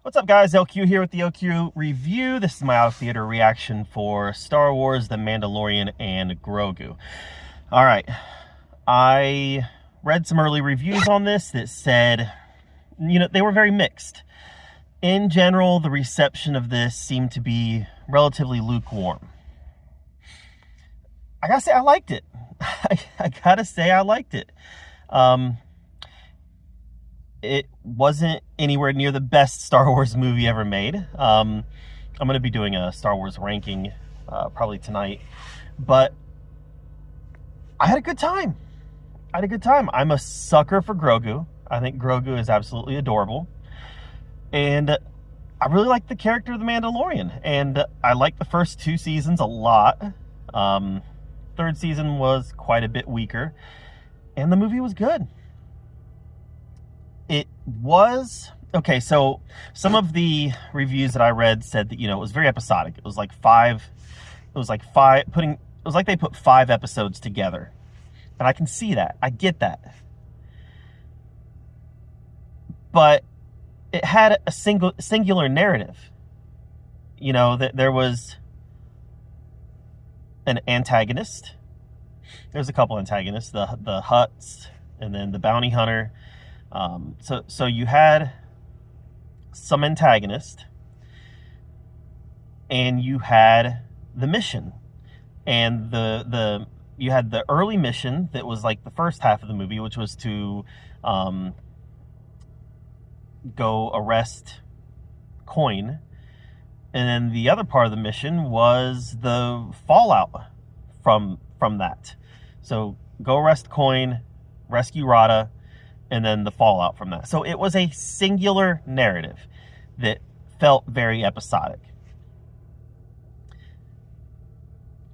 What's up, guys? LQ here with the LQ review. This is my out of theater reaction for Star Wars, The Mandalorian and Grogu. All right, I read some early reviews on this that said, they were very mixed. In general, the reception of this seemed to be relatively lukewarm. I gotta say, I liked it. I gotta say, I liked it. It wasn't anywhere near the best Star Wars movie ever made. I'm going to be doing a Star Wars ranking probably tonight, but I had a good time. I'm a sucker for Grogu. I think Grogu is absolutely adorable, and I really like the character of the Mandalorian, and I like the first two seasons a lot. Third season was quite a bit weaker, and the movie was good. It was okay. So some of the reviews that I read said that it was very episodic. It was like they put 5 episodes together, and I can see that. I get that, but it had a singular narrative. That there was an antagonist. There's a couple antagonists: the Hutts, and then the bounty hunter. So you had some antagonist, and you had the mission, and you had the early mission that was like the first half of the movie, which was to go arrest Coin, and then the other part of the mission was the fallout from that. So go arrest Coin, rescue Rada, and then the fallout from that. So it was a singular narrative that felt very episodic.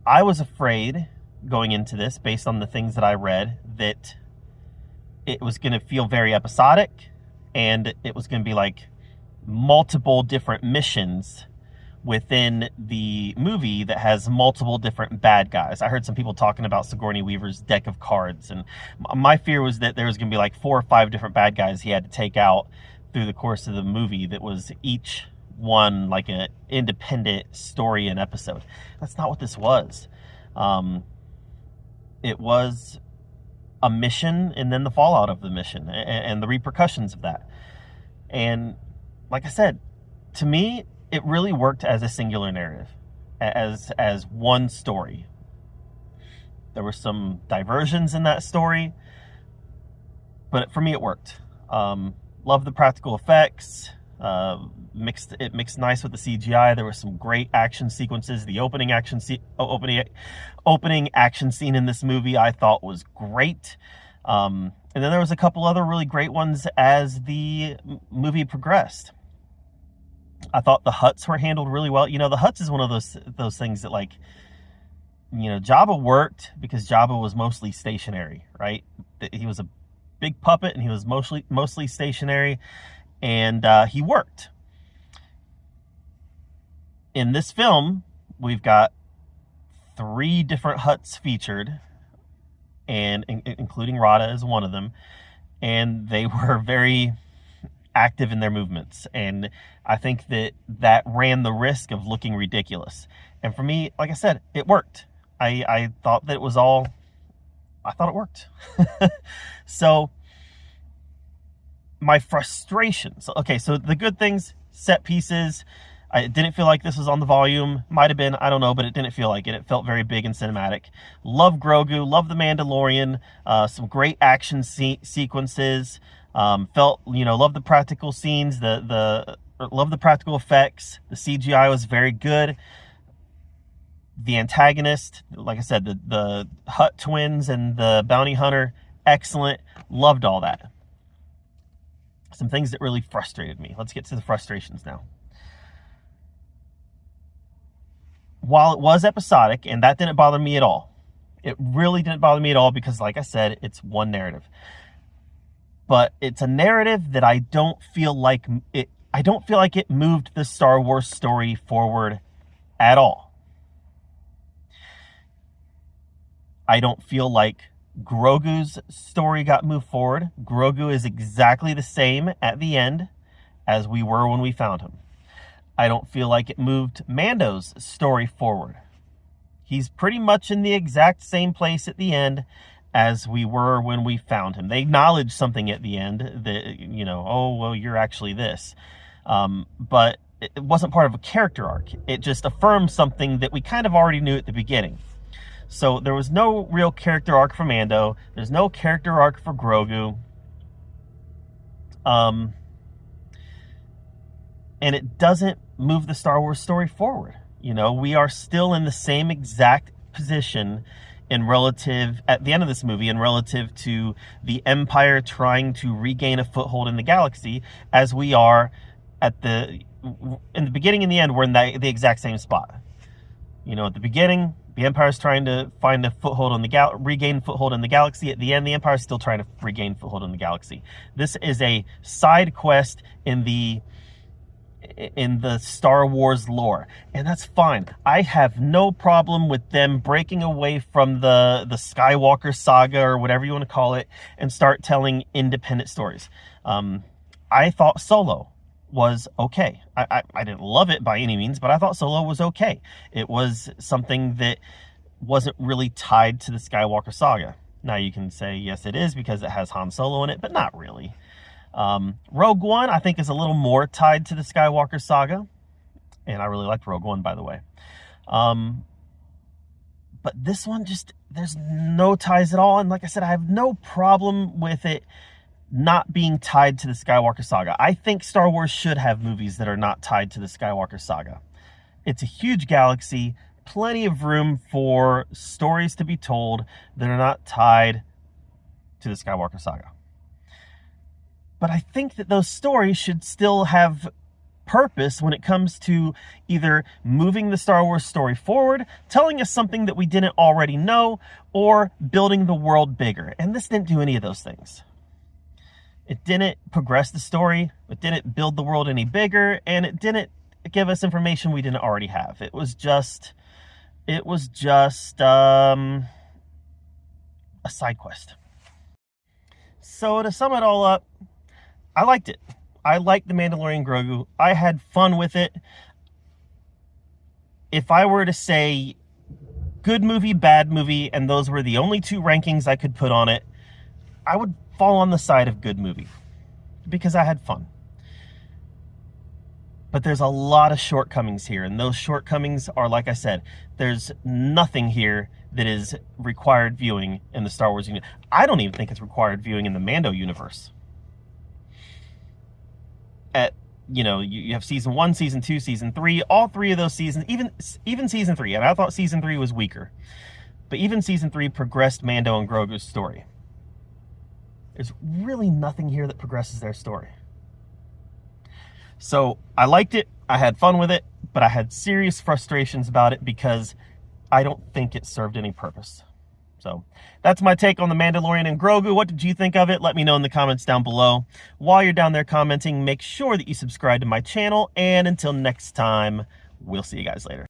I was afraid going into this, based on the things that I read, that it was going to feel very episodic, and it was going to be like multiple different missions within the movie that has multiple different bad guys. I heard some people talking about Sigourney Weaver's deck of cards, and my fear was that there was going to be like 4 or 5 different bad guys he had to take out through the course of the movie, that was each one like an independent story and episode. That's not what this was. It was a mission, and then the fallout of the mission, and the repercussions of that. And like I said, to me, it really worked as a singular narrative, as one story. There were some diversions in that story, but for me it worked. Love the practical effects. It mixed nice with the CGI. There were some great action sequences. The opening action scene in this movie I thought was great. And then there was a couple other really great ones as the movie progressed. I thought the Hutts were handled really well. The Hutts is one of those things that, like, Jabba worked because Jabba was mostly stationary, right? He was a big puppet, and he was mostly stationary, and he worked. In this film, we've got 3 different Hutts featured, and including Rada as one of them, and they were very active in their movements, and I think that ran the risk of looking ridiculous. And for me, like I said, it worked. I thought that it was all, I thought it worked. So my frustrations, okay, so the good things: set pieces. I didn't feel like this was on the volume. Might have been, I don't know, but it didn't feel like it. It felt very big and cinematic. Love Grogu, love the Mandalorian, some great action sequences. Love the practical scenes, love the practical effects. The CGI was very good. The antagonist, like I said, the Hutt twins and the bounty hunter, excellent. Loved all that. Some things that really frustrated me. Let's get to the frustrations now. While it was episodic, and that didn't bother me at all. It really didn't bother me at all, because, like I said, it's one narrative. But it's a narrative that I don't feel like it moved the Star Wars story forward at all. I don't feel like Grogu's story got moved forward. Grogu is exactly the same at the end as we were when we found him. I don't feel like it moved Mando's story forward. He's pretty much in the exact same place at the end as we were when we found him. They acknowledged something at the end that, you know, oh, well, you're actually this. But it wasn't part of a character arc. It just affirmed something that we kind of already knew at the beginning. So there was no real character arc for Mando. There's no character arc for Grogu. And it doesn't move the Star Wars story forward. You know, we are still in the same exact position at the end of this movie in relative to the Empire trying to regain a foothold in the galaxy as we are in the beginning and the end. We're in the exact same spot. You know, at the beginning, the Empire's trying to find a foothold on regain foothold in the galaxy. At the end, the Empire's still trying to regain foothold in the galaxy. This is a side quest in the Star Wars lore, and that's fine. I have no problem with them breaking away from the Skywalker saga, or whatever you want to call it, and start telling independent stories. I thought Solo was okay. I didn't love it by any means, but I thought Solo was okay. It was something that wasn't really tied to the Skywalker saga. Now you can say, yes, it is, because it has Han Solo in it, but not really. Rogue One, I think, is a little more tied to the Skywalker saga, and I really liked Rogue One, by the way. But this one, there's no ties at all, and like I said, I have no problem with it not being tied to the Skywalker saga. I think Star Wars should have movies that are not tied to the Skywalker saga. It's a huge galaxy, plenty of room for stories to be told that are not tied to the Skywalker saga. But I think that those stories should still have purpose when it comes to either moving the Star Wars story forward, telling us something that we didn't already know, or building the world bigger. And this didn't do any of those things. It didn't progress the story, it didn't build the world any bigger, and it didn't give us information we didn't already have. It was just a side quest. So to sum it all up, I liked it. I liked The Mandalorian and Grogu. I had fun with it. If I were to say good movie, bad movie, and those were the only two rankings I could put on it, I would fall on the side of good movie, because I had fun. But there's a lot of shortcomings here, and those shortcomings are, like I said, there's nothing here that is required viewing in the Star Wars universe. I don't even think it's required viewing in the Mando universe. You have season 1, season 2, season 3, all three of those seasons, even season 3, and I thought season 3 was weaker, but even season 3 progressed Mando and Grogu's story. There's really nothing here that progresses their story. So I liked it, I had fun with it, but I had serious frustrations about it because I don't think it served any purpose. So that's my take on The Mandalorian and Grogu. What did you think of it? Let me know in the comments down below. While you're down there commenting, make sure that you subscribe to my channel. And until next time, we'll see you guys later.